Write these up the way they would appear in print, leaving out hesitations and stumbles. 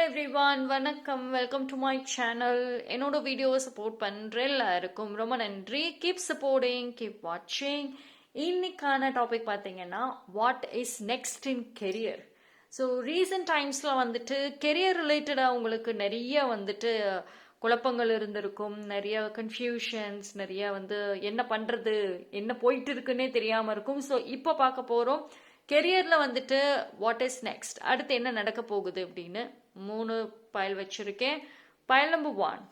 Everyone, வணக்கம். Welcome to my channel. என்னோட வீடியோவை சப்போர்ட் பண்ணுற எல்லாருக்கும் ரொம்ப நன்றி. கீப் சப்போர்ட்டிங், கீப் வாட்சிங். இன்னைக்கான டாபிக் பார்த்தீங்கன்னா what is next in career. So recent டைம்ஸில் வந்துட்டு கெரியர் ரிலேட்டடாக உங்களுக்கு நிறைய வந்துட்டு குழப்பங்கள் இருந்திருக்கும், நிறைய கன்ஃபியூஷன்ஸ், நிறைய என்ன பண்ணுறது, என்ன போயிட்டு இருக்குன்னே தெரியாமல் இருக்கும். ஸோ இப்போ பார்க்க போகிறோம் கெரியரில் வந்துட்டு வாட் இஸ் நெக்ஸ்ட், அடுத்து என்ன நடக்க போகுது அப்படின்னு 3 பைல் வச்சிருக்கேன். Pile number 1,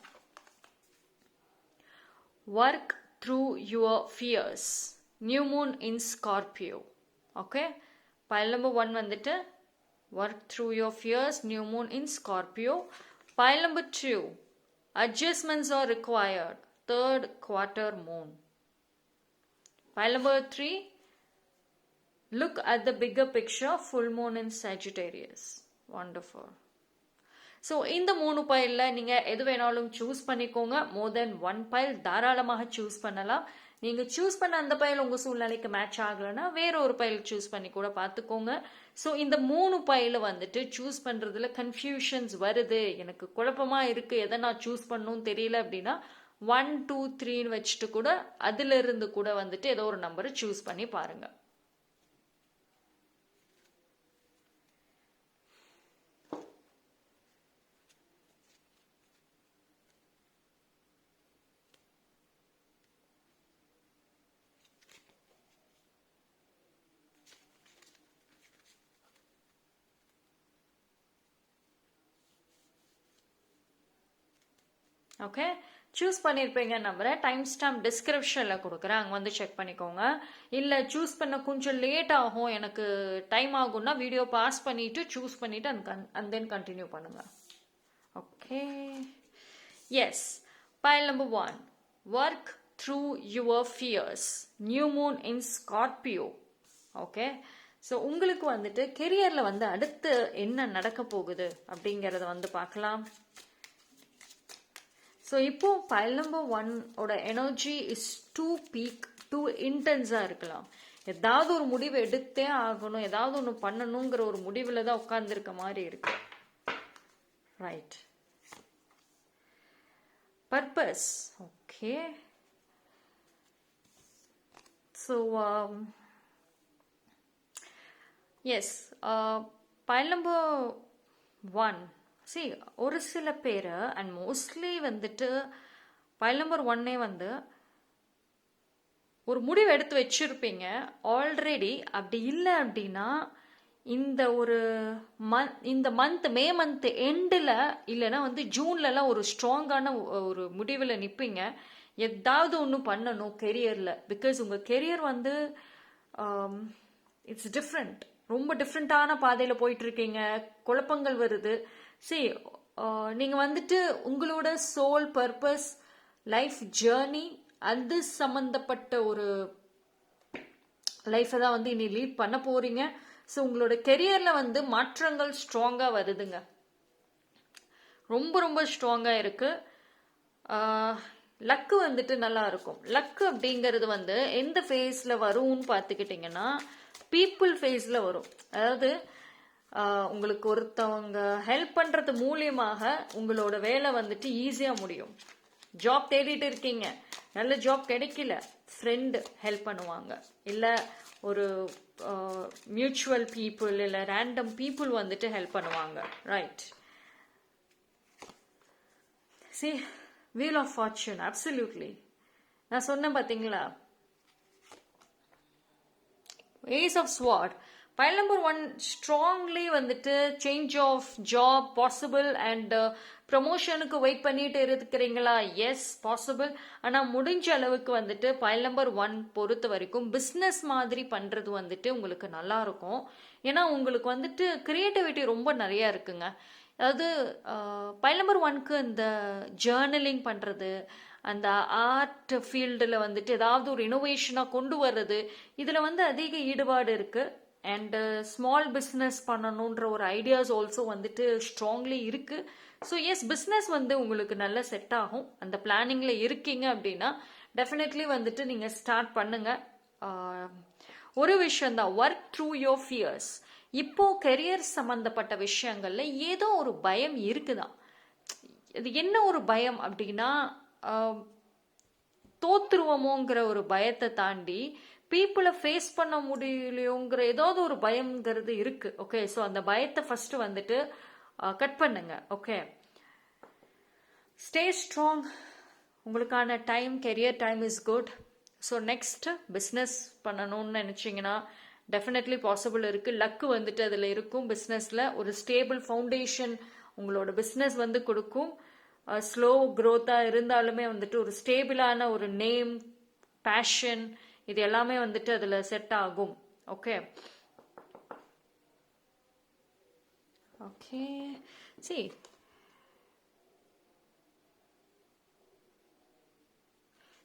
work through your fears, new moon in Scorpio. Okay, pile number 1 வந்துட்டு work through your fears, new moon in Scorpio. Pile number 2, adjustments are required, third quarter moon. Pile number 3, look at the bigger picture, full moon in Sagittarius. Wonderful. So இந்த 3 பைலில் நீங்கள் எது வேணாலும் choose பண்ணிக்கோங்க. மோர் தென் 1 file தாராளமாக choose பண்ணலாம். நீங்கள் choose பண்ண அந்த பைல் உங்கள் சூழ்நிலைக்கு மேட்ச் ஆகலைன்னா வேற ஒரு பைல் சூஸ் பண்ணி கூட பார்த்துக்கோங்க. ஸோ இந்த 3 பைல வந்துட்டு சூஸ் பண்ணுறதுல கன்ஃபியூஷன்ஸ் வருது, எனக்கு குழப்பமாக இருக்குது, எதை நான் சூஸ் பண்ணணும்னு தெரியல அப்படின்னா 1, 2, 3ன்னு வச்சுட்டு கூட அதிலிருந்து கூட வந்துட்டு ஏதோ ஒரு நம்பரை சூஸ் பண்ணி பாருங்கள். ஓகே, சூஸ் பண்ணியிருப்பீங்க நம்புறேன். டைம் ஸ்டாம்ப் டிஸ்கிரிப்ஷனில் கொடுக்குறேன், அங்கே வந்து செக் பண்ணிக்கோங்க. இல்லை சூஸ் பண்ண கொஞ்சம் லேட் ஆகும், எனக்கு டைம் ஆகும்னா வீடியோ பாஸ் பண்ணிவிட்டு சூஸ் பண்ணிவிட்டு அண்ட் தென் கண்டினியூ பண்ணுங்கள். Okay, yes. Pile number 1, work through your fears, new moon in Scorpio. Okay, so உங்களுக்கு வந்துட்டு கெரியரில் அடுத்து என்ன நடக்க போகுது அப்படிங்கிறத பார்க்கலாம். ஸோ இப்போ பைல் நம்பர் 1 ஓட energy is too peak, too இன்டென்ஸாக இருக்கலாம். ஏதாவது ஒரு முடிவு எடுத்தே ஆகணும், ஏதாவது ஒன்று பண்ணணுங்கிற ஒரு முடிவில் தான் உட்கார்ந்துருக்க மாதிரி இருக்கு. Right, purpose. Okay, so yes, pile number 1, ஒரு சில பேர் அண்ட் மோஸ்ட்லி பைல் நம்பர் 1 ஒரு முடிவு எடுத்து வச்சிருப்பீங்க ஆல்ரெடி. அப்படி இல்லை அப்படின்னா இந்த மே மந்த் எண்டில் இல்லைன்னா ஜூன்லலாம் ஒரு ஸ்ட்ராங்கான ஒரு முடிவில் நிற்பீங்க. ஏதாவது ஒன்று பண்ணணும் கெரியரில். பிகாஸ் உங்கள் கெரியர் இட்ஸ் டிஃப்ரெண்ட், ரொம்ப டிஃப்ரெண்ட்டான பாதையில் போயிட்டுருக்கீங்க, குழப்பங்கள் வருது. நீங்கள் உங்களோட சோல் பர்பஸ், லைஃப் ஜேர்னி, அது சம்மந்தப்பட்ட ஒரு லைஃப்பை தான் இனி லீட் பண்ண போறீங்க. ஸோ உங்களோட கெரியரில் மாற்றங்கள் ஸ்ட்ராங்காக வருதுங்க, ரொம்ப ரொம்ப ஸ்ட்ராங்காக இருக்கு. லக்கு நல்லா இருக்கும். லக்கு அப்படிங்கிறது எந்த ஃபேஸில் வரும்னு பார்த்துக்கிட்டிங்கன்னா பீப்புள் ஃபேஸில் வரும். அதாவது உங்களுக்கு ஒருத்தவங்க ஹெல்ப் பண்ணுறது மூலியமாக உங்களோட வேலை ஈஸியாக முடியும். ஜாப் தேடிட்டு இருக்கீங்க, நல்ல ஜாப் கிடைக்கல, ஃப்ரெண்டு ஹெல்ப் பண்ணுவாங்க, இல்லை ஒரு மியூச்சுவல் பீப்புள் இல்லை ரேண்டம் பீப்புள் ஹெல்ப் பண்ணுவாங்க. Right, see wheel of fortune. Absolutely, நான் சொன்னேன் பார்த்தீங்களா. Ace of sword. Pile number 1 strongly change of job possible and ப்ரமோஷனுக்கு வெயிட் பண்ணிட்டு இருக்கிறீங்களா? Yes, possible. ஆனால் முடிஞ்ச அளவுக்கு பைல் நம்பர் 1 பொறுத்த வரைக்கும் பிஸ்னஸ் மாதிரி பண்ணுறது உங்களுக்கு நல்லா இருக்கும். ஏன்னா உங்களுக்கு கிரியேட்டிவிட்டி ரொம்ப நிறையா இருக்குங்க. அதாவது பைல் நம்பர் 1க்கு இந்த ஜேர்னலிங் பண்ணுறது, அந்த ஆர்ட் ஃபீல்டில் ஏதாவது ஒரு இனோவேஷனாக கொண்டு வர்றது, இதில் அதிக ஈடுபாடு இருக்குது. அண்டு ஸ்மால் பிஸ்னஸ் பண்ணணுன்ற ஒரு ஐடியாஸ் ஆல்சோ ஸ்ட்ராங்லி இருக்குது. ஸோ எஸ், பிஸ்னஸ் உங்களுக்கு நல்ல செட் ஆகும். அந்த பிளானிங்கில் இருக்கீங்க அப்படின்னா டெஃபினெட்லி நீங்கள் ஸ்டார்ட் பண்ணுங்க. ஒரு விஷயந்தான், ஒர்க் த்ரூ யோர் ஃபியர்ஸ். இப்போ கெரியர் சம்பந்தப்பட்ட விஷயங்கள்ல ஏதோ ஒரு பயம் இருக்குதான். இது என்ன ஒரு பயம் அப்படின்னா, தோத்துருவோமோங்கிற ஒரு பயத்தை தாண்டி பீப்புளை ஃபேஸ் பண்ண முடியலையோங்கிற ஏதாவது ஒரு பயம்ங்கிறது இருக்கு. ஓகே, ஸோ அந்த பயத்தை ஃபர்ஸ்ட் வந்துட்டு கட் பண்ணுங்க. Okay, stay strong. உங்களுக்கான time, career time is good. So next business பண்ணணும்னு நினச்சிங்கன்னா டெஃபினெட்லி பாசிபிள் இருக்குது. லக்கு வந்துட்டு அதில் இருக்கும். பிஸ்னஸில் ஒரு ஸ்டேபிள் ஃபவுண்டேஷன் உங்களோட பிஸ்னஸ் வந்து கொடுக்கும். ஸ்லோ க்ரோத்தாக இருந்தாலுமே வந்துட்டு ஒரு ஸ்டேபிளான ஒரு நேம், பேஷன், இது எல்லாமே வந்துட்டு அதில் செட் ஆகும். Okay okay see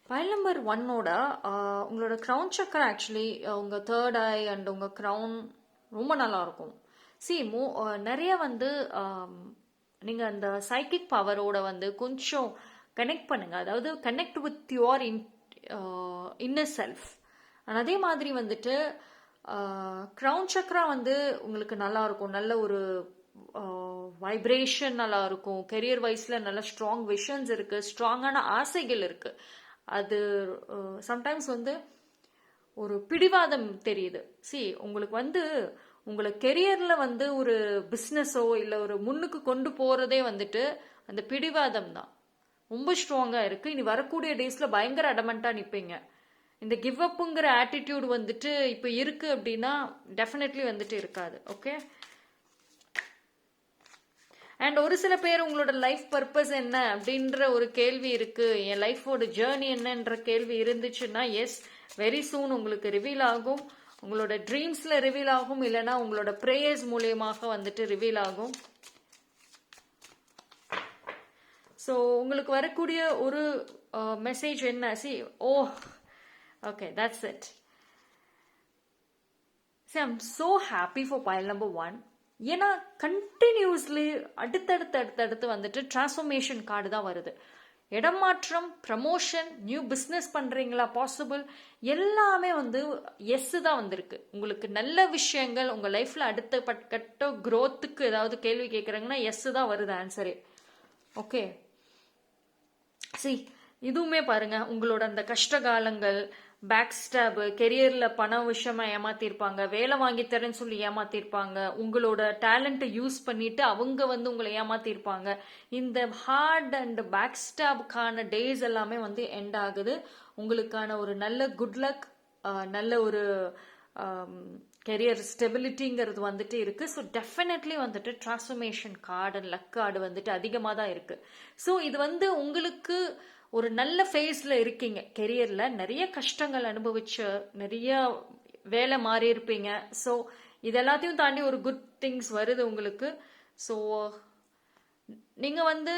pile number 1ஓட உங்களோட க்ரௌன் சக்கரம் ஆக்சுவலி உங்கள் தேர்ட் ஐ அண்ட் உங்கள் க்ரௌன் ரொம்ப நல்லாயிருக்கும். சி நிறைய வந்து நீங்கள் அந்த சைக்கிக் பவரோட வந்து கொஞ்சம் கனெக்ட் பண்ணுங்கள். அதாவது connect with your inner self. அதே மாதிரி வந்துட்டு க்ரௌன் சக்கரா வந்து உங்களுக்கு நல்லா இருக்கும். நல்ல ஒரு வைப்ரேஷன் நல்லா இருக்கும். கெரியர் வைஸில் நல்ல ஸ்ட்ராங் விஷன்ஸ் இருக்குது, ஸ்ட்ராங்கான ஆசைகள் இருக்குது. அது சம்டைம்ஸ் வந்து ஒரு பிடிவாதம் தெரியுது. சி உங்களுக்கு வந்து உங்களை கெரியரில் வந்து ஒரு பிஸ்னஸோ இல்லை ஒரு முன்னுக்கு கொண்டு போகிறதே வந்துட்டு அந்த பிடிவாதம் தான் ரொம்ப ஸ்ட்ராங்காக இருக்குது. இனி வரக்கூடிய டேஸில் பயங்கர அடமெண்ட்டாக நிற்பீங்க. இந்த கிவ் அப்புங்கிற ஆட்டிடியூட் வந்துட்டு இப்போ இருக்குது அப்படின்னா டெஃபினெட்லி வந்துட்டு இருக்காது. ஓகே, அண்ட் ஒரு சில பேர் உங்களோட லைஃப் பர்பஸ் என்ன அப்படின்ற ஒரு கேள்வி இருக்குது, என் லைஃபோட ஜேர்னி என்னன்ற கேள்வி இருந்துச்சுன்னா எஸ், வெரி சூன் உங்களுக்கு ரிவீல் ஆகும். உங்களோட ட்ரீம்ஸில் ரிவீல் ஆகும், இல்லைன்னா உங்களோட ப்ரேயர்ஸ் மூலியமாக வந்துட்டு ரிவீல் ஆகும். ஸோ உங்களுக்கு வரக்கூடிய ஒரு மெசேஜ் என்ன? C okay, that's it. See I'm so happy for pile number 1. ஏன்னா கண்டினியூஸ்லி அடுத்தடுத்து வந்துட்டு டிரான்ஸ்ஃபர்மேஷன் கார்டு தான் வருது. இடமாற்றம், ப்ரமோஷன், நியூ பிஸ்னஸ் பண்ணுறீங்களா பாசிபிள், எல்லாமே வந்து எஸ் தான் வந்திருக்கு. உங்களுக்கு நல்ல விஷயங்கள் உங்கள் லைஃப்பில் அடுத்த கட்ட க்ரோத்துக்கு ஏதாவது கேள்வி கேட்குறாங்கன்னா எஸ் தான் வருது ஆன்சரே. ஓகே, சி இதுவுமே பாருங்க, உங்களோட அந்த கஷ்ட காலங்கள், பேக் ஸ்டாப், கெரியரில் பண விஷயமா ஏமாத்திருப்பாங்க, வேலை வாங்கி தரேன்னு சொல்லி ஏமாத்திருப்பாங்க, உங்களோட டேலண்ட்டை யூஸ் பண்ணிட்டு அவங்க வந்து உங்களை ஏமாத்திருப்பாங்க. இந்த ஹார்ட் அண்ட் பேக் ஸ்டாப்கான டேஸ் எல்லாமே வந்து எண்ட் ஆகுது. உங்களுக்கான ஒரு நல்ல குட் லக், நல்ல ஒரு கெரியர் ஸ்டெபிலிட்டிங்கிறது வந்துட்டு இருக்கு. ஸோ டெஃபினெட்லி வந்துட்டு transformation card and luck card வந்துட்டு அதிகமாக தான் இருக்கு. ஸோ இது வந்து உங்களுக்கு ஒரு நல்ல ஃபேஸில் இருக்கீங்க. கெரியரில் நிறைய கஷ்டங்கள் அனுபவிச்சு நிறைய வேலை மாறி இருப்பீங்க. ஸோ இது எல்லாத்தையும் தாண்டி ஒரு குட் திங்ஸ் வருது உங்களுக்கு. ஸோ நீங்கள் வந்து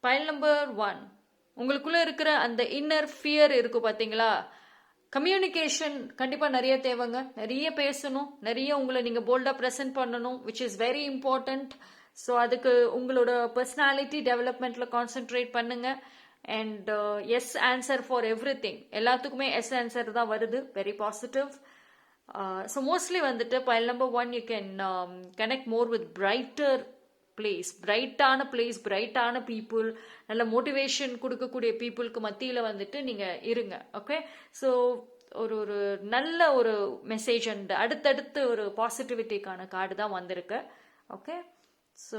பைல் நம்பர் 1 உங்களுக்குள்ளே இருக்கிற அந்த இன்னர் ஃபியர் இருக்குது பார்த்தீங்களா, கம்யூனிகேஷன் கண்டிப்பாக நிறைய தேவைங்க. நிறைய பேசணும், நிறைய உங்களை நீங்கள் போல்டாக ப்ரெசென்ட் பண்ணணும், which is very important. So அதுக்கு உங்களோட பர்சனாலிட்டி டெவலப்மெண்ட்டில் கான்சென்ட்ரேட் பண்ணுங்கள். And yes answer for everything, எல்லாத்துக்குமே எஸ் ஆன்சர் தான் வருது. Very positive. ஸோ மோஸ்ட்லி வந்துட்டு pile number 1 you can connect more with brighter place, பிரைட்டான பீப்புள், நல்ல மோட்டிவேஷன் கொடுக்கக்கூடிய பீப்புளுக்கு மத்தியில் வந்துட்டு நீங்கள் இருங்க. ஓகே, ஸோ ஒரு நல்ல ஒரு மெசேஜ் அண்ட் அடுத்தடுத்து ஒரு பாசிட்டிவிட்டிக்கான கார்டு தான் வந்திருக்கு. Okay, so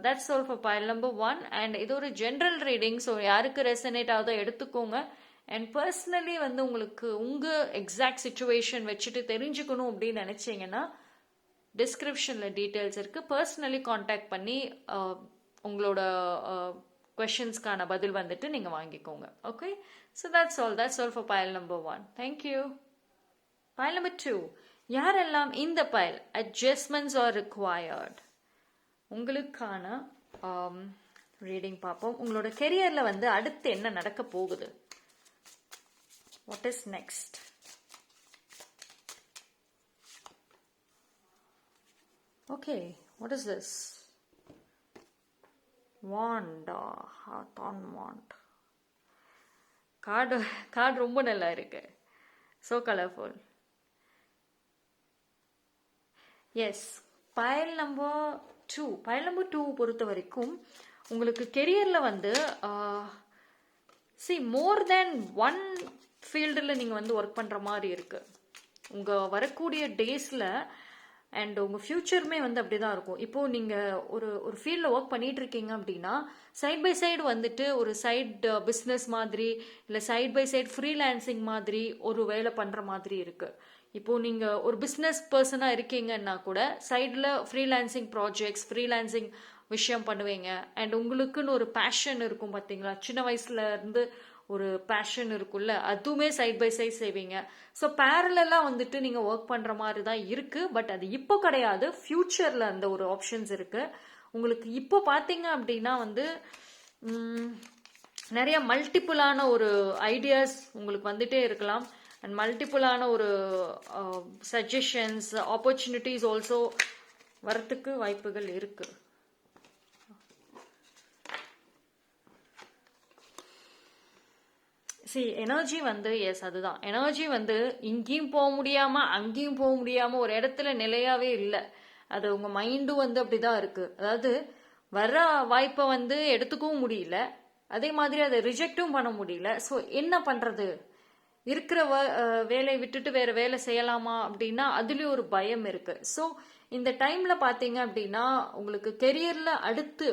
that's all for pile number 1. And இது ஒரு ஜென்ரல் ரீடிங். ஸோ யாருக்கு ரெசனேட் ஆகுதோ எடுத்துக்கோங்க. அண்ட் பர்சனலி வந்து உங்களுக்கு உங்கள் எக்ஸாக்ட் சுச்சுவேஷன் வச்சுட்டு தெரிஞ்சுக்கணும் அப்படின்னு நினச்சிங்கன்னா டிஸ்கிரிப்ஷனில் டீட்டெயில்ஸ் இருக்குது. பர்சனலி காண்டாக்ட் பண்ணி உங்களோட கொஷின்ஸ்க்கான பதில் வந்துட்டு நீங்கள் வாங்கிக்கோங்க. Okay, so that's all for pile number 1. Thank you. Pile number 2, யாரெல்லாம் இந்த பைல் அட்ஜஸ்ட்மெண்ட்ஸ் ஆர் ரிக்வயர்ட், உங்களுக்கான ரீடிங் பார்ப்போம். உங்களோட கெரியரில் வந்து அடுத்து என்ன நடக்க போகுது, what is next. Okay, what is this? Wand, hard wand. Card ரொம்ப நல்லா இருக்கு. So colourful. Yes, pile number 2. Pile number 2 பொறுத்த வரைக்கும் உங்களுக்கு கெரியரில் வந்து மோர் தேன் ஒன் ஃபீல்டில் நீங்கள் வந்து ஒர்க் பண்ணுற மாதிரி இருக்குது. உங்கள் வரக்கூடிய டேஸில் அண்ட் உங்கள் ஃப்யூச்சருமே வந்து அப்படி தான் இருக்கும். இப்போது நீங்கள் ஒரு ஃபீல்டில் ஒர்க் பண்ணிகிட்டு இருக்கீங்க அப்படின்னா சைட் பை சைடு வந்துட்டு ஒரு சைட் பிஸ்னஸ் மாதிரி இல்லை சைட் பை சைடு ஃப்ரீலான்சிங் மாதிரி ஒரு வேலை பண்ணுற மாதிரி இருக்குது. இப்போது நீங்கள் ஒரு பிஸ்னஸ் பர்சனாக இருக்கீங்கன்னா கூட சைடில் ஃப்ரீலான்சிங் ப்ராஜெக்ட்ஸ், ஃப்ரீலான்சிங் விஷயம் பண்ணுவீங்க. அண்ட் உங்களுக்குன்னு ஒரு பேஷன் இருக்கும் பார்த்தீங்களா, சின்ன வயசுலேருந்து ஒரு பேஷன் இருக்குல்ல, அதுவுமே சைட் பை சைட் செய்வீங்க. ஸோ பேரலாக வந்துட்டு நீங்கள் ஒர்க் பண்ணுற மாதிரி தான் இருக்குது. பட் அது இப்போ கிடையாது, ஃப்யூச்சரில் அந்த ஒரு ஆப்ஷன்ஸ் இருக்குது உங்களுக்கு. இப்போ பார்த்தீங்க அப்படின்னா வந்து நிறைய மல்டிப்புளான ஒரு ஐடியாஸ் உங்களுக்கு வந்துட்டே இருக்கலாம். அண்ட் மல்டிப்புளான ஒரு சஜஷன்ஸ், ஆப்பர்ச்சுனிட்டிஸ் ஆல்சோ வரத்துக்கு வாய்ப்புகள் இருக்குது. எனர்ஜி வந்து எஸ், அதுதான் எனர்ஜி வந்து இங்கேயும் போக முடியாமல் அங்கேயும் போக முடியாமல் ஒரு இடத்துல நிலையாவே இல்லை. அது உங்கள் மைண்டும் வந்து அப்படிதான் இருக்குது. அதாவது வர்ற வாய்ப்பை வந்து எடுத்துக்கவும் முடியல, அதே மாதிரி அதை ரிஜெக்டும் பண்ண முடியல. ஸோ என்ன பண்ணுறது, இருக்கிற வேலையை விட்டுட்டு வேற வேலை செய்யலாமா அப்படின்னா அதுலேயும் ஒரு பயம் இருக்குது. ஸோ இந்த டைமில் பார்த்தீங்க அப்படின்னா உங்களுக்கு கெரியரில் அடுத்து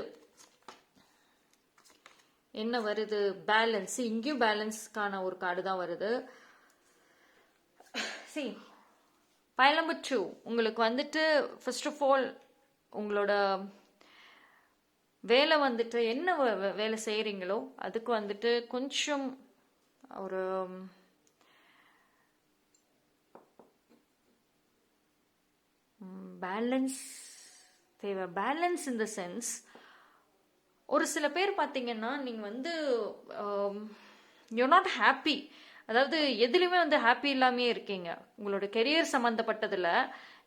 என்ன வருது, பேலன்ஸ். இங்கேயும் பேலன்ஸ்க்கான ஒரு கார்டு தான் வருது. பயல் நம்பர் 2 உங்களுக்கு வந்துட்டு ஃபர்ஸ்ட் ஆஃப் ஆல் உங்களோட வேலை வந்துட்டு என்ன வேலை செய்கிறீங்களோ அதுக்கு வந்துட்டு கொஞ்சம் ஒரு பேலன்ஸ் தேவை. பேலன்ஸ் இன் த சென்ஸ், ஒரு சில பேர் பார்த்தீங்கன்னா நீங்கள் வந்து யூர் நாட் ஹாப்பி, அதாவது எதுலையுமே வந்து ஹாப்பி இல்லாமே இருக்கீங்க. உங்களோட கெரியர் சம்மந்தப்பட்டதில்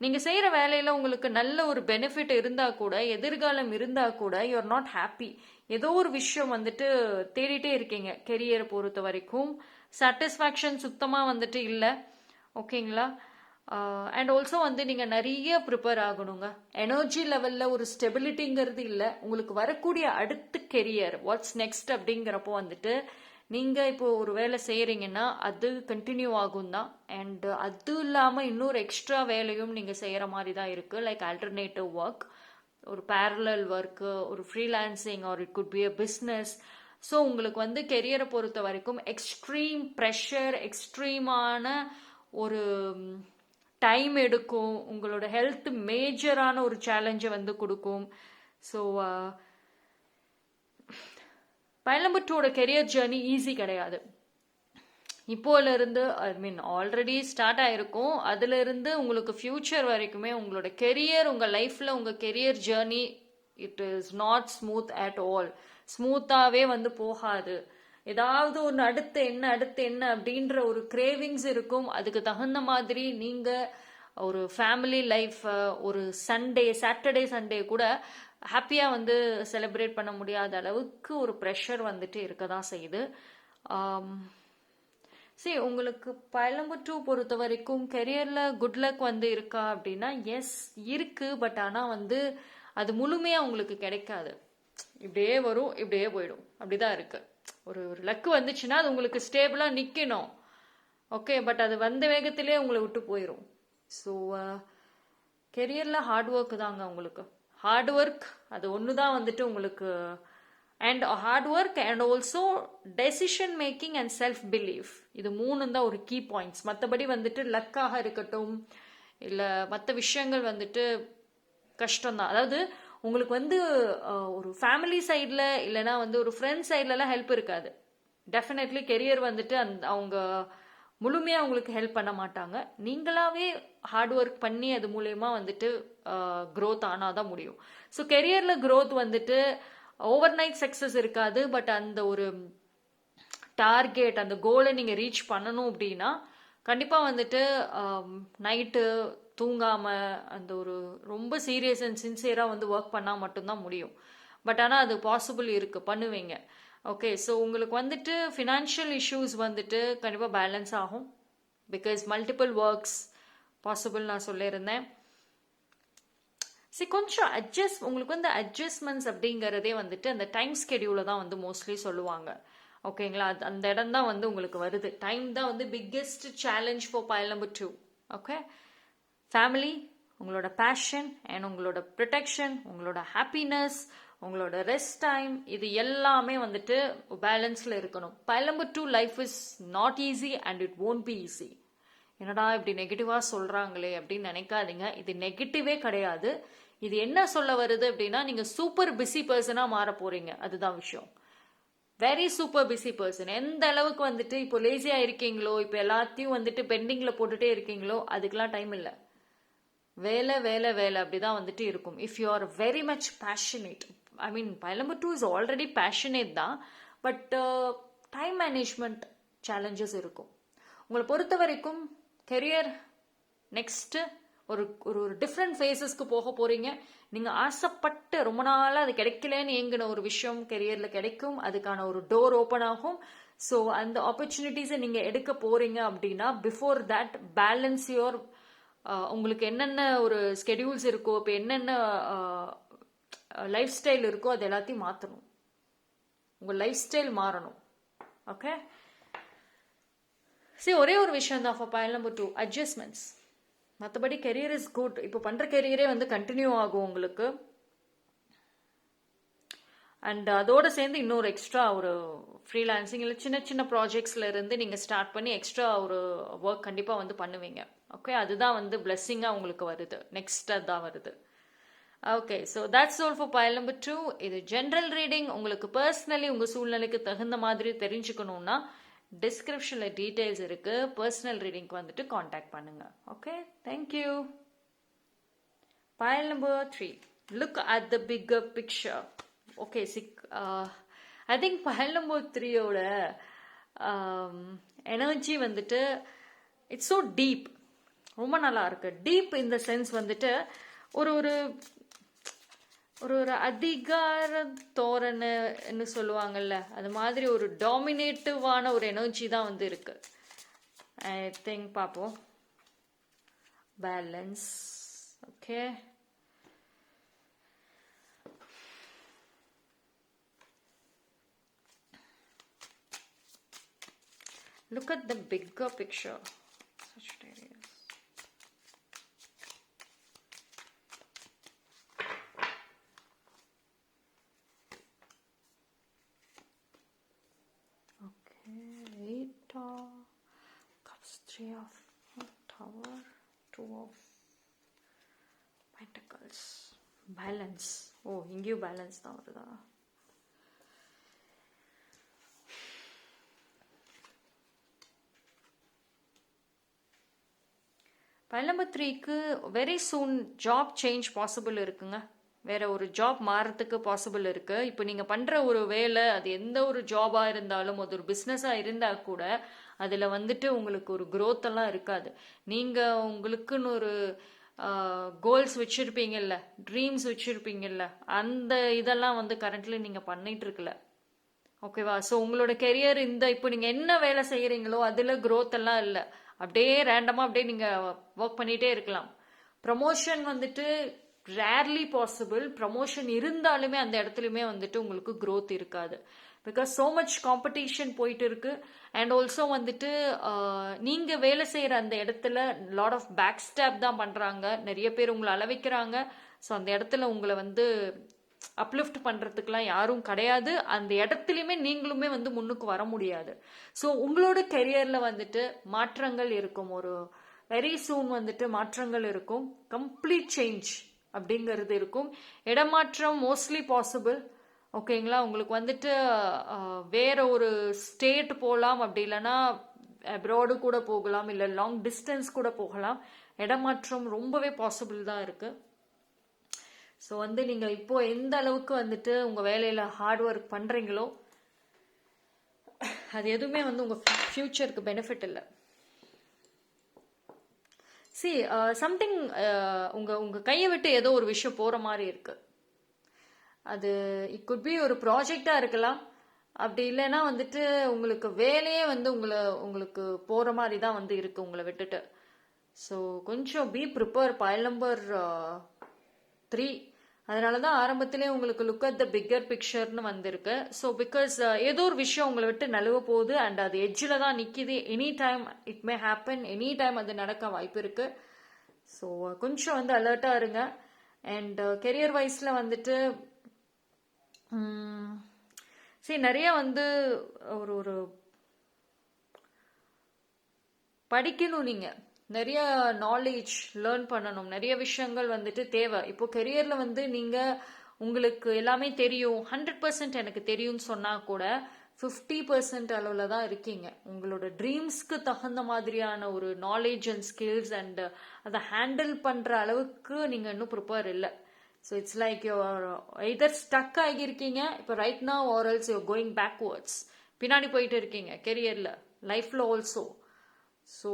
நீங்கள் செய்கிற வேலையில் உங்களுக்கு நல்ல ஒரு பெனிஃபிட் இருந்தால் கூட, எதிர்காலம் இருந்தால் கூட யூஆர் நாட் ஹாப்பி. ஏதோ ஒரு விஷயம் வந்துட்டு தேடிட்டே இருக்கீங்க. கெரியரை பொறுத்த வரைக்கும் சாட்டிஸ்ஃபேக்ஷன் சுத்தமாக வந்துட்டு இல்லை. ஓகேங்களா? அண்ட் ஆல்சோ வந்து நீங்கள் நிறைய ப்ரிப்பேர் ஆகணுங்க. எனர்ஜி லெவலில் ஒரு ஸ்டெபிலிட்டிங்கிறது இல்லை. உங்களுக்கு வரக்கூடிய அடுத்த கெரியர் வாட்ஸ் நெக்ஸ்ட் அப்படிங்கிறப்போ வந்துட்டு நீங்கள் இப்போ ஒரு வேலை செய்கிறீங்கன்னா அது கண்டினியூ ஆகும் தான். அண்ட் அது இல்லாமல் இன்னொரு எக்ஸ்ட்ரா வேலையும் நீங்கள் செய்கிற மாதிரி தான் இருக்குது. லைக் ஆல்டர்னேட்டிவ் ஒர்க், ஒரு பேரலல் ஒர்க்கு, ஒரு freelancing, R it could be a business. So உங்களுக்கு வந்து கெரியரை பொறுத்த வரைக்கும் எக்ஸ்ட்ரீம் ப்ரெஷர், எக்ஸ்ட்ரீமான ஒரு டைம் எடுக்கும். உங்களோட ஹெல்த் மேஜரான ஒரு சேலஞ்சை வந்து கொடுக்கும். ஸோ பயல் நம்பர் 2 கெரியர் ஜேர்னி ஈஸி கிடையாது. இப்போலேருந்து ஆல்ரெடி ஸ்டார்ட் ஆகிருக்கும், அதுலேருந்து உங்களுக்கு ஃப்யூச்சர் வரைக்குமே உங்களோட கெரியர், உங்கள் லைஃப்பில் உங்கள் career journey it is not smooth at all. ஸ்மூத்தாகவே வந்து போகாது. ஏதாவது ஒன்று அடுத்து என்ன அப்படின்ற ஒரு கிரேவிங்ஸ் இருக்கும். அதுக்கு தகுந்த மாதிரி நீங்கள் ஒரு ஃபேமிலி லைஃப், ஒரு சாட்டர்டே சண்டே கூட ஹாப்பியாக வந்து செலிப்ரேட் பண்ண முடியாத அளவுக்கு ஒரு ப்ரெஷர் வந்துட்டு இருக்க தான் செய்யுது. உங்களுக்கு பயல் நம்பர் 2 பொறுத்த வரைக்கும் கெரியரில் குட் லக் வந்து இருக்கா அப்படின்னா எஸ் இருக்குது. பட் ஆனால் வந்து அது முழுமையாக உங்களுக்கு கிடைக்காது. இப்படியே வரும், இப்படியே போயிடும், அப்படிதான் இருக்குது. ஒரு லக்கு வந்துச்சுன்னா அது உங்களுக்கு ஸ்டேபிளாக நிற்கணும். ஓகே, பட் அது வந்த வேகத்திலே உங்களை விட்டு போயிடும். ஸோ கெரியரில் ஹார்ட் ஒர்க் தாங்க. உங்களுக்கு ஹார்ட் ஒர்க் அது ஒன்று தான் வந்துட்டு உங்களுக்கு, and hard work and also decision making and self belief, இது 3 தான் ஒரு கீ பாயிண்ட்ஸ். மற்றபடி வந்துட்டு லக்காக இருக்கட்டும் இல்லை மற்ற விஷயங்கள் வந்துட்டு கஷ்டம்தான். அதாவது உங்களுக்கு வந்து ஒரு ஃபேமிலி சைடில் இல்லைனா வந்து ஒரு ஃப்ரெண்ட்ஸ் சைட்லலாம் ஹெல்ப் இருக்காது. டெஃபினெட்லி கெரியர் வந்துட்டு அவங்க முழுமையாக உங்களுக்கு ஹெல்ப் பண்ண மாட்டாங்க. நீங்களாவே ஹார்ட் ஒர்க் பண்ணி அது மூலயமா வந்துட்டு க்ரோத் ஆனால் தான் முடியும். ஸோ கெரியரில் க்ரோத் வந்துட்டு ஓவர் நைட் சக்ஸஸ் இருக்காது. பட் அந்த ஒரு டார்கெட், அந்த கோலை நீங்கள் ரீச் பண்ணணும் அப்படின்னா கண்டிப்பாக வந்துட்டு நைட்டு தூங்காமல் அந்த ஒரு ரொம்ப சீரியஸ் அண்ட் சின்சியராக வந்து ஒர்க் பண்ணால் மட்டும்தான் முடியும். பட் ஆனால் அது பாசிபிள் இருக்குது, பண்ணுவீங்க. ஓகே, ஸோ உங்களுக்கு வந்துட்டு ஃபினான்ஷியல் இஷ்யூஸ் வந்துட்டு கண்டிப்பாக பேலன்ஸ் ஆகும். பிகாஸ் மல்டிபிள் ஒர்க்ஸ் பாசிபிள் நான் சொல்லியிருந்தேன். கொஞ்சம் உங்களுக்கு வந்து அட்ஜஸ்ட்மெண்ட்ஸ் அப்படிங்கிறதே வந்துட்டு அந்த டைம் ஸ்கெடியூலை தான் வந்து மோஸ்ட்லி சொல்லுவாங்க. ஓகேங்களா? அந்த இடம் தான் வந்து உங்களுக்கு வருது. டைம் தான் வந்து biggest challenge for pile number 2. Okay, family, உங்களோட பேஷன் அண்ட் உங்களோட ப்ரொடெக்ஷன், உங்களோட ஹாப்பினஸ், உங்களோட ரெஸ்ட் டைம், இது எல்லாமே வந்துட்டு பேலன்ஸில் இருக்கணும். pile number 2 life is not easy and it won't be easy. என்னடா இப்படி நெகட்டிவாக சொல்கிறாங்களே அப்படின்னு நினைக்காதீங்க. இது நெகட்டிவே கிடையாது. இது என்ன சொல்ல வருது அப்படின்னா, நீங்கள் சூப்பர் பிஸி பர்சனாக மாற போகிறீங்க, அதுதான் விஷயம். Very super busy person. எந்த அளவுக்கு வந்துட்டு இப்போ லேசியாக இருக்கீங்களோ, இப்போ எல்லாத்தையும் வந்துட்டு பெண்டிங்கில் போட்டுகிட்டே இருக்கீங்களோ, அதுக்கெலாம் டைம் இல்லை. வேலை வேலை வேலை அப்படிதான் வந்துட்டு இருக்கும். If you are very much passionate, I mean pile number 2 is already passionate தான், பட் டைம் மேனேஜ்மெண்ட் சேலஞ்சஸ் இருக்கும். உங்களை பொறுத்த வரைக்கும் கெரியர் நெக்ஸ்ட்டு ஒரு ஒரு டிஃப்ரெண்ட் ஃபேஸஸ்க்கு போக போகிறீங்க. நீங்கள் ஆசைப்பட்டு ரொம்ப நாளாக அது கிடைக்கலன்னு ஏங்கின ஒரு விஷயம் கெரியரில் கிடைக்கும். அதுக்கான ஒரு டோர் ஓப்பன் ஆகும். ஸோ அந்த ஆப்பர்ச்சுனிட்டிஸை நீங்கள் எடுக்க போகிறீங்க அப்படின்னா, பிஃபோர் தட் பேலன்ஸ் யுவர் உங்களுக்கு என்னென்ன ஒரு ஸ்கெடியூல்ஸ் இருக்கோ, இப்போ என்னென்ன லைஃப் ஸ்டைல் இருக்கோ, அது எல்லாத்தையும் மாற்றணும். உங்கள் லைஃப் ஸ்டைல் மாறணும். ஓகே, சரி, ஒரே ஒரு விஷயம் தான் ஃபார் pile number 2, அட்ஜஸ்ட்மெண்ட்ஸ். மற்றபடி கெரியர் இஸ் குட். இப்போ பண்ணுற கெரியரே வந்து கண்டினியூ ஆகும் உங்களுக்கு. அண்ட் அதோடு சேர்ந்து இன்னொரு எக்ஸ்ட்ரா ஒரு ஃப்ரீலான்சிங் இல்லை சின்ன சின்ன ப்ராஜெக்ட்ஸில் இருந்து நீங்கள் ஸ்டார்ட் பண்ணி எக்ஸ்ட்ரா ஒரு ஒர்க் கண்டிப்பாக வந்து பண்ணுவீங்க. ஓகே, அதுதான் வந்து பிளெஸ்ஸிங்காக உங்களுக்கு வருது. நெக்ஸ்ட் அதுதான் வருது. Okay, so that's all for pile number 2. இது ஜென்ரல் ரீடிங். உங்களுக்கு பர்சனலி உங்கள் சூழ்நிலைக்கு தகுந்த மாதிரி தெரிஞ்சுக்கணுன்னா டிஸ்கிரிப்ஷனில் டீட்டெயில்ஸ் இருக்குது. பர்சனல் ரீடிங்க்கு வந்துட்டு காண்டாக்ட் பண்ணுங்கள். Okay, thank you. pile number 3, look at the bigger picture. Okay, I think pile number 3யோட எனர்ஜி வந்துட்டு இட்ஸ் ஸோ டீப். ரொம்ப நல்லா இருக்கு. டீப் இந்த சென்ஸ் வந்துட்டு ஒரு ஒரு ஒரு ஒரு அதிகார தோரணைன்னு சொல்லுவாங்கல்ல, அது மாதிரி ஒரு டாமினேட்டிவான ஒரு எனர்ஜி தான் வந்து இருக்கு. ஐ திங்க் பார்ப்போம். Balance. Okay, look at the bigger picture. Sagittarius. Okay, 8 cups, 3 of tower, 2 of pentacles. Balance. Oh, இங்கேயும் பேலன்ஸ் தான் வருதா? pile number 3க்கு very soon job change possible இருக்குங்க. வேற ஒரு ஜாப் மாறத்துக்கு பாசிபிள் இருக்கு. இப்போ நீங்க பண்ற ஒரு வேலை, அது எந்த ஒரு ஜாபா இருந்தாலும், அது ஒரு பிஸ்னஸா இருந்தா கூட அதுல வந்துட்டு உங்களுக்கு ஒரு growth எல்லாம் இருக்காது. நீங்க உங்களுக்குன்னு ஒரு கோல்ஸ் வச்சிருப்பீங்கல்ல, ட்ரீம்ஸ் வச்சிருப்பீங்கல்ல, அந்த இதெல்லாம் வந்து கரண்ட்லி நீங்க பண்ணிட்டு இருக்கல. ஓகேவா? ஸோ உங்களோட கெரியர் இப்போ நீங்க என்ன வேலை செய்யறீங்களோ அதுல growth எல்லாம் இல்லை. அப்படியே ரேண்டமாக அப்படியே நீங்கள் ஒர்க் பண்ணிகிட்டே இருக்கலாம். ப்ரமோஷன் வந்துட்டு ரேர்லி பாசிபிள். ப்ரமோஷன் இருந்தாலுமே அந்த இடத்துலையுமே வந்துட்டு உங்களுக்கு growth இருக்காது. பிகாஸ் ஸோ மச் காம்படிஷன் போயிட்டு இருக்கு. அண்ட் ஆல்சோ வந்துட்டு நீங்கள் வேலை செய்கிற அந்த இடத்துல லாட் ஆஃப் பேக் ஸ்டாப் தான் பண்ணுறாங்க. நிறைய பேர் உங்களை அளவைக்கிறாங்க. ஸோ அந்த இடத்துல உங்களை வந்து அப்லிஃப்ட் பண்ணுறதுக்கெலாம் யாரும் கிடையாது. அந்த இடத்துலையுமே நீங்களுமே வந்து முன்னுக்கு வர முடியாது. ஸோ உங்களோட கெரியரில் வந்துட்டு மாற்றங்கள் இருக்கும். ஒரு வெரி சூன் வந்துட்டு மாற்றங்கள் இருக்கும். கம்ப்ளீட் சேஞ்ச் அப்படிங்கிறது இருக்கும். இடமாற்றம் மோஸ்ட்லி பாசிபிள். ஓகேங்களா? உங்களுக்கு வந்துட்டு வேற ஒரு ஸ்டேட் போகலாம், அப்படி இல்லைன்னா அப்ராடு கூட போகலாம், இல்லை லாங் டிஸ்டன்ஸ் கூட போகலாம். இடமாற்றம் ரொம்பவே பாசிபிள் தான் இருக்குது. ஸோ வந்து நீங்கள் இப்போ எந்த அளவுக்கு வந்துட்டு உங்கள் வேலையில் ஹார்ட் ஒர்க் பண்ணுறீங்களோ அது எதுவுமே வந்து உங்கள் ஃப்யூச்சருக்கு பெனிஃபிட் இல்லை. சம்திங் உங்கள் கையை விட்டு ஏதோ ஒரு விஷயம் போகிற மாதிரி இருக்குது. அது இட் குட் பி ஒரு ப்ராஜெக்டாக இருக்கலாம். அப்படி இல்லைன்னா வந்துட்டு உங்களுக்கு வேலையே வந்து உங்களுக்கு போகிற மாதிரி தான் வந்து இருக்குது உங்களை விட்டுட்டு. ஸோ கொஞ்சம் பி ப்ரிப்பேர். pile number 3. அதனால தான் ஆரம்பத்திலே உங்களுக்கு லுக் அட் த பிக்கர் பிக்சர்னு வந்திருக்கு. ஸோ பிகாஸ் ஏதோ ஒரு விஷயம் உங்களை விட்டு நழுவ போகுது அண்ட் அது எட்ஜில் தான் நிற்கிது. Any time it may happen, any time அது நடக்க வாய்ப்பு இருக்கு. ஸோ கொஞ்சம் வந்து அலர்ட்டாக இருங்க. அண்ட் கெரியர் வைஸில் வந்துட்டு சரி, நிறைய வந்து ஒரு படிக்கணும், நீங்கள் நிறைய நாலேஜ் லேர்ன் பண்ணணும், நிறைய விஷயங்கள் வந்துட்டு தேவை. இப்போ கெரியரில் வந்து நீங்கள் உங்களுக்கு எல்லாமே தெரியும் 100% எனக்கு தெரியும்னு சொன்னால் கூட 50% அளவில் தான் இருக்கீங்க. உங்களோட ட்ரீம்ஸ்க்கு தகுந்த மாதிரியான ஒரு நாலேஜ் அண்ட் ஸ்கில்ஸ் அண்ட் அதை ஹேண்டில் பண்ணுற அளவுக்கு நீங்கள் இன்னும் ப்ரிப்பேர் இல்லை. So it's like you're either stuck ஆகியிருக்கீங்க இப்போ right now or else you're going backwards. பின்னாடி போயிட்டு இருக்கீங்க கெரியரில், லைஃப்பில் ஆல்சோ. ஸோ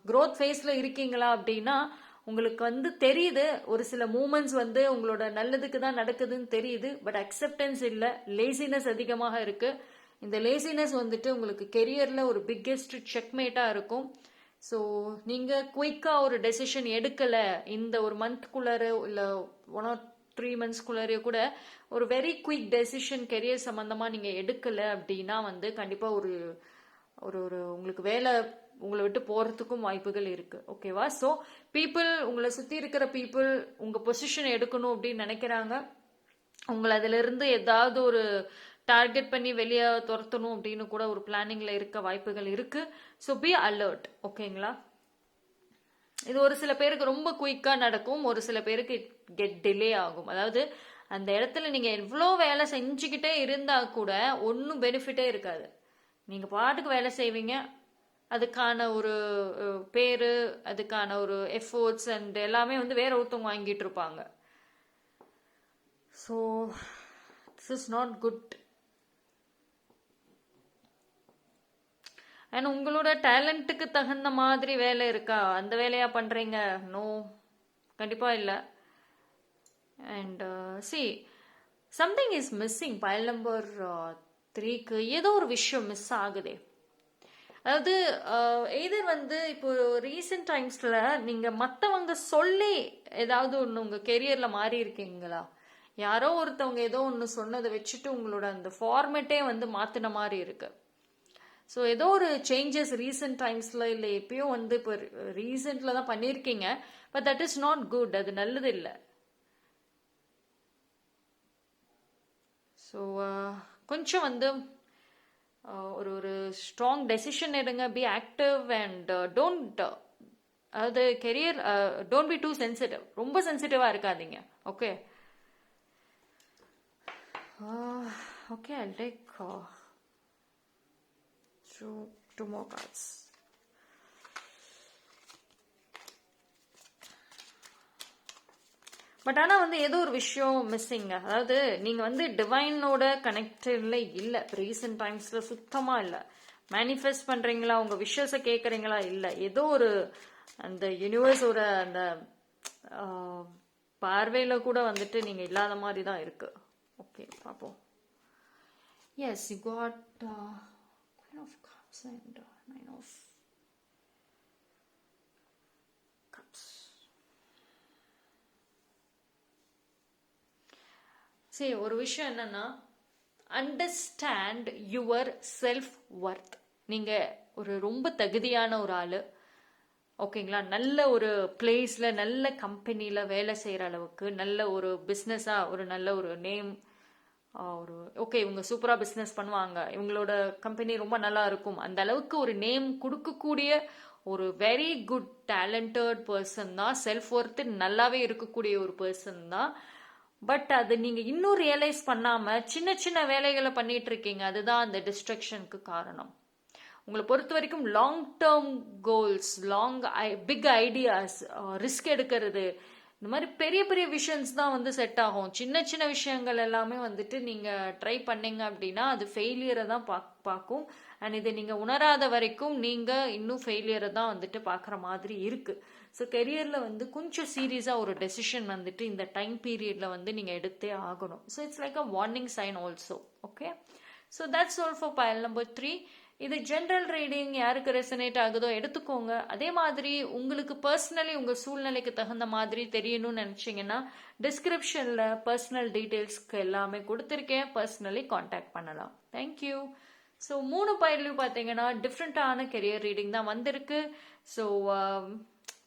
க்ரோத் ஃபேஸில் இருக்கீங்களா அப்படின்னா உங்களுக்கு வந்து தெரியுது ஒரு சில மூமெண்ட்ஸ் வந்து உங்களோட நல்லதுக்கு தான் நடக்குதுன்னு தெரியுது. பட் அக்செப்டன்ஸ் இல்லை, லேசினஸ் அதிகமாக இருக்குது. இந்த லேசினஸ் வந்துட்டு உங்களுக்கு கெரியரில் ஒரு பிக்கெஸ்ட் செக்மேட்டாக இருக்கும். ஸோ நீங்கள் குயிக்காக ஒரு டெசிஷன் எடுக்கலை இந்த ஒரு மந்த்குள்ளார இல்லை 1 or 3 monthsக்குள்ளாரையோ கூட ஒரு வெரி குயிக் டெசிஷன் கெரியர் சம்மந்தமாக நீங்கள் எடுக்கலை அப்படின்னா வந்து கண்டிப்பாக ஒரு ஒரு உங்களுக்கு வேலை உங்களை விட்டு போகிறதுக்கும் வாய்ப்புகள் இருக்குது. ஓகேவா? ஸோ பீப்புள், உங்களை சுற்றி இருக்கிற பீப்புள் உங்கள் பொசிஷன் எடுக்கணும் அப்படின்னு நினைக்கிறாங்க. உங்களை அதிலிருந்து ஏதாவது ஒரு டார்கெட் பண்ணி வெளியே துரத்தணும் அப்படின்னு கூட ஒரு பிளானிங்கில் இருக்க வாய்ப்புகள் இருக்குது. So be alert. ஓகேங்களா? இது ஒரு சில பேருக்கு ரொம்ப குயிக்காக நடக்கும், ஒரு சில பேருக்கு கெட் டிலே ஆகும். அதாவது அந்த இடத்துல நீங்கள் எவ்வளோ வேலை செஞ்சுக்கிட்டே இருந்தால் கூட ஒன்றும் பெனிஃபிட்டே இருக்காது. நீங்கள் பாட்டுக்கு வேலை செய்வீங்க, அதுக்கான ஒரு பேர், அதுக்கான ஒரு எஃபோர்ட்ஸ் அண்ட் எல்லாமே வந்து வேற ஒருத்தவங்க வாங்கிட்டு இருப்பாங்க. So this is not good. And உங்களோட டேலண்ட்டுக்கு தகுந்த மாதிரி வேலை இருக்கா, அந்த வேலையா பண்ணுறீங்க? நோ, கண்டிப்பாக இல்லை. And see something is missing. Pile number 3க்கு ஏதோ ஒரு விஷயம் மிஸ் ஆகுதே. அதாவது எதர் வந்து இப்போ ரீசெண்ட் டைம்ஸில் நீங்கள் மற்றவங்க சொல்லி ஏதாவது ஒன்று உங்கள் கெரியரில் மாறி இருக்கீங்களா? யாரோ ஒருத்தவங்க ஏதோ ஒன்று சொன்னதை வச்சுட்டு உங்களோட அந்த ஃபார்மேட்டே வந்து மாற்றின மாதிரி இருக்கு. ஸோ ஏதோ ஒரு சேஞ்சஸ் ரீசெண்ட் டைம்ஸில் இல்லை எப்பயோ வந்து இப்போ ரீசெண்டில் தான் பண்ணியிருக்கீங்க. But that is not good, அது நல்லது இல்லை. ஸோ கொஞ்சம் வந்து ஒரு ஸ்ட்ராங் டெசிஷன் எடுங்க. பி ஆக்டிவ் அண்ட் டோன்ட், அதாவது career don't be too sensitive. ரொம்ப சென்சிட்டிவாக இருக்காதீங்க. Okay okay, I'll take two more cards. But ஆனால் வந்து ஏதோ ஒரு விஷயம் மிஸ்ஸிங்க. அதாவது நீங்கள் வந்து டிவைனோட கனெக்டில் இல்லை ரீசெண்ட் டைம்ஸில், சுத்தமாக இல்லை. மேனிஃபெஸ்ட் பண்ணுறீங்களா, உங்கள் விஷஸை கேட்குறீங்களா? இல்லை. ஏதோ ஒரு அந்த யூனிவர்ஸோட அந்த பார்வையில் கூட வந்துட்டு நீங்கள் இல்லாத மாதிரி தான் இருக்குது. ஓகே, பார்ப்போம். Yes, you got Queen of Cups and 9 of Cups. சரி, ஒரு விஷயம் என்னன்னா, அண்டர்ஸ்டாண்ட் யுவர் செல்ஃப் ஒர்த். நீங்கள் ஒரு ரொம்ப தகுதியான ஒரு ஆள், ஓகேங்களா? நல்ல ஒரு பிளேஸில் நல்ல கம்பெனியில் வேலை செய்கிற அளவுக்கு நல்ல ஒரு பிஸ்னஸாக ஒரு நல்ல ஒரு நேம், ஒரு ஓகே இவங்க சூப்பராக பிஸ்னஸ் பண்ணுவாங்க, இவங்களோட கம்பெனி ரொம்ப நல்லா இருக்கும், அந்த அளவுக்கு ஒரு நேம் கொடுக்கக்கூடிய ஒரு வெரி குட் டேலண்டட் பர்சன் தான். செல்ஃப் ஒர்த்து நல்லாவே இருக்கக்கூடிய ஒரு பர்சன் தான். பட் அது நீங்கள் இன்னும் ரியலைஸ் பண்ணாமல் சின்ன சின்ன வேலைகளை பண்ணிட்டு இருக்கீங்க. அதுதான் அந்த டிஸ்ட்ரக்ஷனுக்கு காரணம். உங்களை பொறுத்த வரைக்கும் long term goals, big ideas, risk எடுக்கிறது, இந்த மாதிரி பெரிய பெரிய விஷயம்ஸ் தான் வந்து செட் ஆகும். சின்ன சின்ன விஷயங்கள் எல்லாமே வந்துட்டு நீங்கள் ட்ரை பண்ணீங்க அப்படின்னா அது ஃபெயிலியரை தான் பார்க்கும். அண்ட் இதை நீங்கள் உணராத வரைக்கும் நீங்கள் இன்னும் ஃபெயிலியரை தான் வந்துட்டு பார்க்குற மாதிரி இருக்குது. ஸோ கெரியரில் வந்து கொஞ்சம் சீரியஸாக ஒரு டெசிஷன் வந்துட்டு இந்த டைம் பீரியடில் வந்து நீங்கள் எடுத்தே ஆகணும். So it's like a warning sign also. Okay, so that's all for pile number 3. இது ஜென்ரல் ரீடிங், யாருக்கு ரெசனேட் ஆகுதோ எடுத்துக்கோங்க. அதே மாதிரி உங்களுக்கு பர்சனலி உங்கள் சூழ்நிலைக்கு தகுந்த மாதிரி தெரியணும்னு நினச்சிங்கன்னா டிஸ்கிரிப்ஷனில் பர்சனல் டீட்டெயில்ஸ்க்கு எல்லாமே கொடுத்துருக்கேன். பர்சனலி காண்டாக்ட் பண்ணலாம். தேங்க்யூ. ஸோ 3 பயிர்லையும் பார்த்தீங்கன்னா டிஃப்ரெண்ட்டான கெரியர் ரீடிங் தான் வந்திருக்கு. ஸோ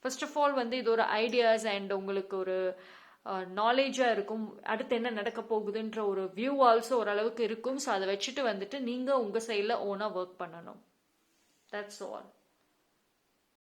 ஃபர்ஸ்ட் ஆஃப் ஆல் இது ஒரு ஐடியாஸ் அண்ட் உங்களுக்கு ஒரு நாலேஜாக இருக்கும். அடுத்து என்ன நடக்க போகுதுன்ற ஒரு வியூ ஆல்சோ ஓரளவுக்கு இருக்கும். ஸோ அதை வச்சுட்டு நீங்கள் உங்கள் சைடில் ஓனாக ஒர்க் பண்ணணும். That's all.